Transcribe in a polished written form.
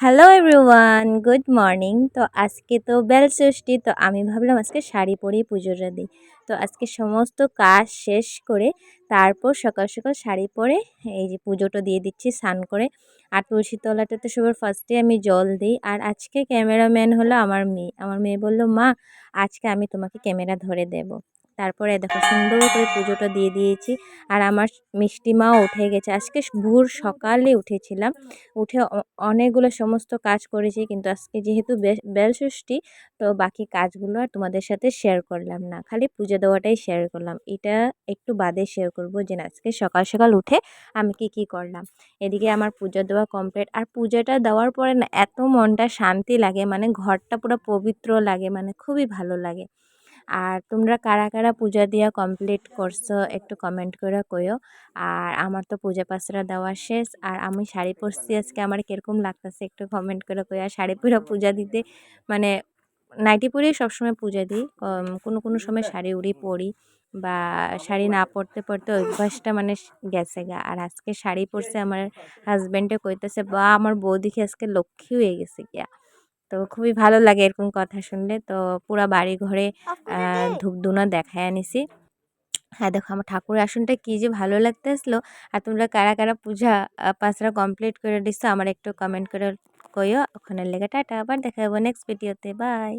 Hello everyone, good morning. তো আজকে তো বেলষষ্ঠী, তো আমি ভাবলাম আজকে শাড়ি পরেই পুজোটা দিই। তো আজকে সমস্ত কাজ শেষ করে তারপর সকাল সকাল শাড়ি পরে এই যে পুজোটা দিয়ে দিচ্ছি স্নান করে। আর তুলসী তলাটাতে সবার ফার্স্টে আমি জল দিই। আর আজকে ক্যামেরাম্যান হলো আমার মেয়ে বলল, মা আজকে আমি তোমাকে ক্যামেরা ধরে দেব। তারপরে দেখো সুন্দর করে পুজোটা দিয়ে দিয়েছি। আর আমার মিষ্টি মাও উঠে গেছে, আজকে ভোর সকালে উঠেছিলাম। উঠে অনেকগুলো সমস্ত কাজ করেছি, কিন্তু আজকে যেহেতু বেলষষ্ঠী, তো বাকি কাজগুলো আর তোমাদের সাথে শেয়ার করলাম না, খালি পুজো দেওয়াটাই শেয়ার করলাম। এটা একটু বাদে শেয়ার করব যে না, আজকে সকাল সকাল উঠে আমি কি করলাম। এদিকে আমার পুজো দেওয়া কমপ্লিট। আর পুজোটা দেওয়ার পরে না এত মনটা শান্তি লাগে, মানে ঘরটা পুরো পবিত্র লাগে, মানে খুবই ভালো লাগে। আর তোমরা কারা কারা পূজা দিয়া কমপ্লিট করছো একটু কমেন্ট করে কইও। আর আমার তো পূজা পাশরা দেওয়া শেষ, আর আমি শাড়ি পরছি আজকে, আমার কিরকম লাগতেছে একটু কমেন্ট করে কইও। আর শাড়ি পরে পূজা দিতে মানে নাইটি পরেই সবসময় পূজা দিই, কোনো কোনো সময় শাড়ি উড়ি পরি, বা শাড়ি না পরতে পরতে অভ্যাসটা মানে গেছে গা। আর আজকে শাড়ি পরছে, আমার হাজব্যান্ডে কইতেছে বা আমার বউ দেখি আজকে লক্ষ্মী হয়ে গেছে গিয়া। তো খুবই ভালো লাগে এরকম কথা শুনলে। তো পুরা বাড়ি ঘরে ধূপধুনা দেখায় আনিছি। হ্যাঁ, দেখো আমার ঠাকুরের আসনটা কি যে ভালো লাগতেছিল। আর তোমরা কারা কারা পূজা পাসরা কমপ্লিট করে দিছো আমার একটু কমেন্ট করে কইও। ওখানে লেগে টাটা, আবার দেখা হবে নেক্সট ভিডিওতে। বাই।